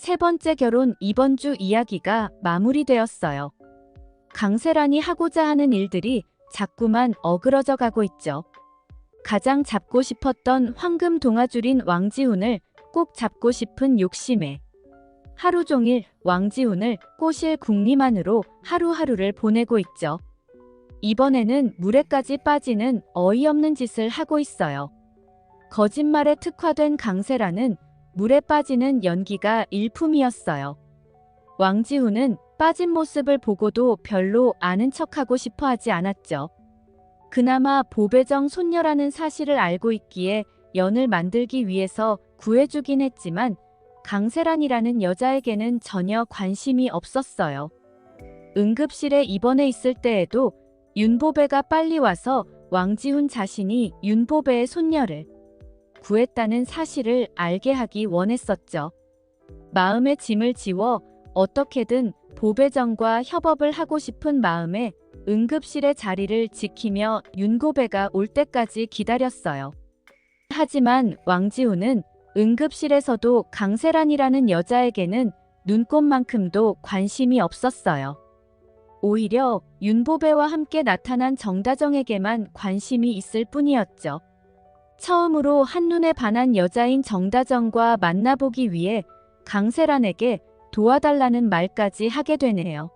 세 번째 결혼 이번 주 이야기가 마무리되었어요. 강세란이 하고자 하는 일들이 자꾸만 어그러져 가고 있죠. 가장 잡고 싶었던 황금 동아줄인 왕지훈을 꼭 잡고 싶은 욕심에 하루 종일 왕지훈을 꼬실 궁리만으로 하루하루를 보내고 있죠. 이번에는 물에까지 빠지는 어이없는 짓을 하고 있어요. 거짓말에 특화된 강세란은 물에 빠지는 연기가 일품이었어요. 왕지훈은 빠진 모습을 보고도 별로 아는 척하고 싶어 하지 않았죠. 그나마 보배정 손녀라는 사실을 알고 있기에 연을 만들기 위해서 구해주긴 했지만 강세란이라는 여자에게는 전혀 관심이 없었어요. 응급실에 입원해 있을 때에도 윤보배가 빨리 와서 왕지훈 자신이 윤보배의 손녀를 구했다는 사실을 알게 하기 원했었죠. 마음의 짐을 지워 어떻게든 보배정과 협업을 하고 싶은 마음에 응급실의 자리를 지키며 윤보배가 올 때까지 기다렸어요. 하지만 왕지훈은 응급실에서도 강세란이라는 여자에게는 눈꼽만큼도 관심이 없었어요. 오히려 윤보배와 함께 나타난 정다정에게만 관심이 있을 뿐이었죠. 처음으로 한눈에 반한 여자인 정다정과 만나보기 위해 강세란에게 도와달라는 말까지 하게 되네요.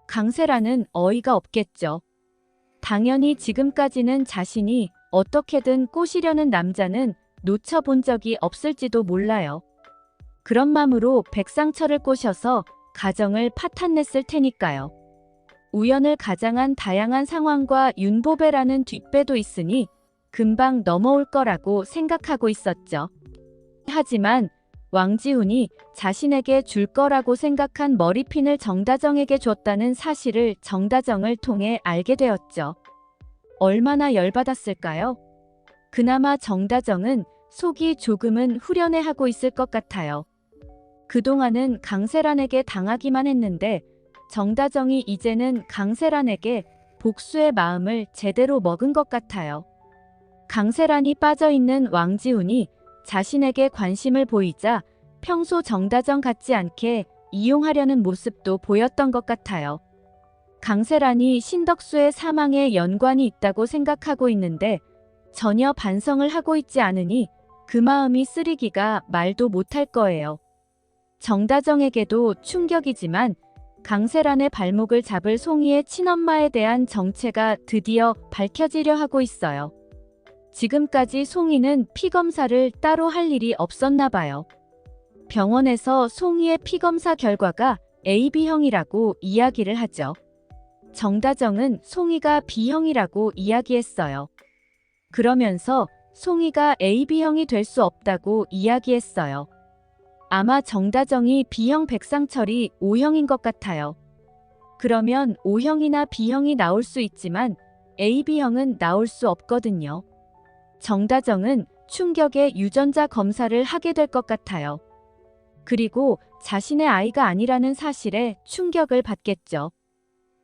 강세란은 어이가 없겠죠. 당연히 지금까지는 자신이 어떻게든 꼬시려는 남자는 놓쳐본 적이 없을지도 몰라요. 그런 마음으로 백상철을 꼬셔서 가정을 파탄냈을 테니까요. 우연을 가장한 다양한 상황과 윤보배라는 뒷배도 있으니 금방 넘어올 거라고 생각하고 있었죠. 하지만 왕지훈이 자신에게 줄 거라고 생각한 머리핀을 정다정에게 줬다는 사실을 정다정을 통해 알게 되었죠. 얼마나 열받았을까요? 그나마 정다정은 속이 조금은 후련해하고 있을 것 같아요. 그동안은 강세란에게 당하기만 했는데 정다정이 이제는 강세란에게 복수의 마음을 제대로 먹은 것 같아요. 강세란이 빠져있는 왕지훈이 자신에게 관심을 보이자 평소 정다정 같지 않게 이용하려는 모습도 보였던 것 같아요. 강세란이 신덕수의 사망에 연관이 있다고 생각하고 있는데 전혀 반성을 하고 있지 않으니 그 마음이 쓰리기가 말도 못할 거예요. 정다정에게도 충격이지만 강세란의 발목을 잡을 송이의 친엄마에 대한 정체가 드디어 밝혀지려 하고 있어요. 지금까지 송이는 피검사를 따로 할 일이 없었나 봐요. 병원에서 송이의 피검사 결과가 AB형이라고 이야기를 하죠. 정다정은 송이가 B형이라고 이야기했어요. 그러면서 송이가 AB형이 될 수 없다고 이야기했어요. 아마 정다정이 B형 백상철이 O형인 것 같아요. 그러면 O형이나 B형이 나올 수 있지만 AB형은 나올 수 없거든요. 정다정은 충격의 유전자 검사를 하게 될 것 같아요. 그리고 자신의 아이가 아니라는 사실에 충격을 받겠죠.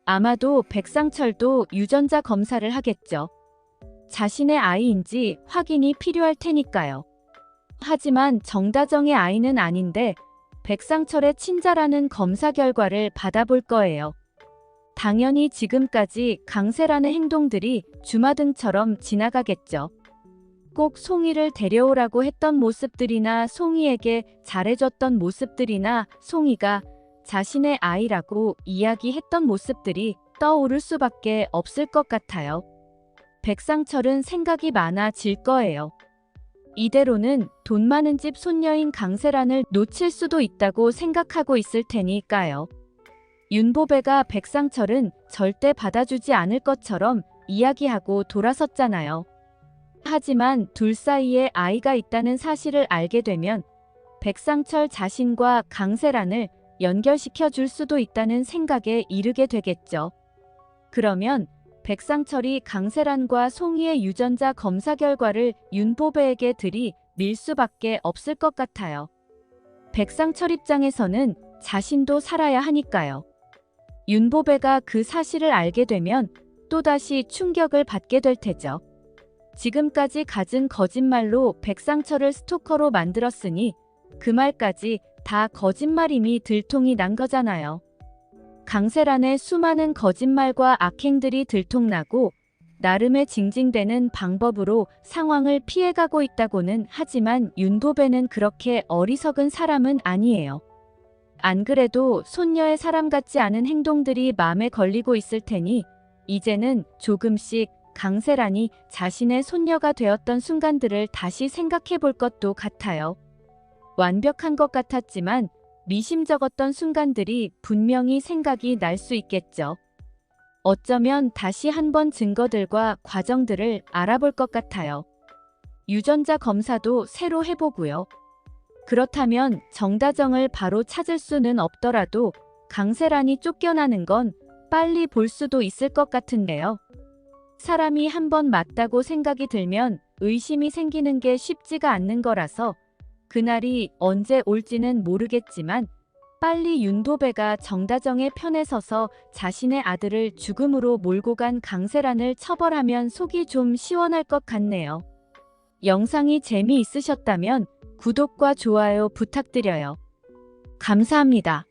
아마도 백상철도 유전자 검사를 하겠죠. 자신의 아이인지 확인이 필요할 테니까요. 하지만 정다정의 아이는 아닌데 백상철의 친자라는 검사 결과를 받아볼 거예요. 당연히 지금까지 강세란의 행동들이 주마등처럼 지나가겠죠. 꼭 송이를 데려오라고 했던 모습들이나 송이에게 잘해줬던 모습들이나 송이가 자신의 아이라고 이야기했던 모습들이 떠오를 수밖에 없을 것 같아요. 백상철은 생각이 많아질 거예요. 이대로는 돈 많은 집 손녀인 강세란을 놓칠 수도 있다고 생각하고 있을 테니까요. 윤보배가 백상철은 절대 받아주지 않을 것처럼 이야기하고 돌아섰잖아요. 하지만 둘 사이에 아이가 있다는 사실을 알게 되면 백상철 자신과 강세란을 연결시켜 줄 수도 있다는 생각에 이르게 되겠죠. 그러면 백상철이 강세란과 송이의 유전자 검사 결과를 윤보배에게 들이밀 수밖에 없을 것 같아요. 백상철 입장에서는 자신도 살아야 하니까요. 윤보배가 그 사실을 알게 되면 또다시 충격을 받게 될 테죠. 지금까지 갖은 거짓말로 백상철을 스토커로 만들었으니 그 말까지 다 거짓말임이 들통이 난 거잖아요. 강세란의 수많은 거짓말과 악행들이 들통나고 나름의 징징대는 방법으로 상황을 피해가고 있다고는 하지만 윤도배는 그렇게 어리석은 사람은 아니에요. 안 그래도 손녀의 사람 같지 않은 행동들이 마음에 걸리고 있을 테니 이제는 조금씩 강세란이 자신의 손녀가 되었던 순간들을 다시 생각해 볼 것도 같아요. 완벽한 것 같았지만 미심쩍었던 순간들이 분명히 생각이 날 수 있겠죠. 어쩌면 다시 한번 증거들과 과정들을 알아볼 것 같아요. 유전자 검사도 새로 해보고요. 그렇다면 정다정을 바로 찾을 수는 없더라도 강세란이 쫓겨나는 건 빨리 볼 수도 있을 것 같은데요. 사람이 한번 맞다고 생각이 들면 의심이 생기는 게 쉽지가 않는 거라서 그날이 언제 올지는 모르겠지만 빨리 윤도배가 정다정의 편에 서서 자신의 아들을 죽음으로 몰고 간 강세란을 처벌하면 속이 좀 시원할 것 같네요. 영상이 재미있으셨다면 구독과 좋아요 부탁드려요. 감사합니다.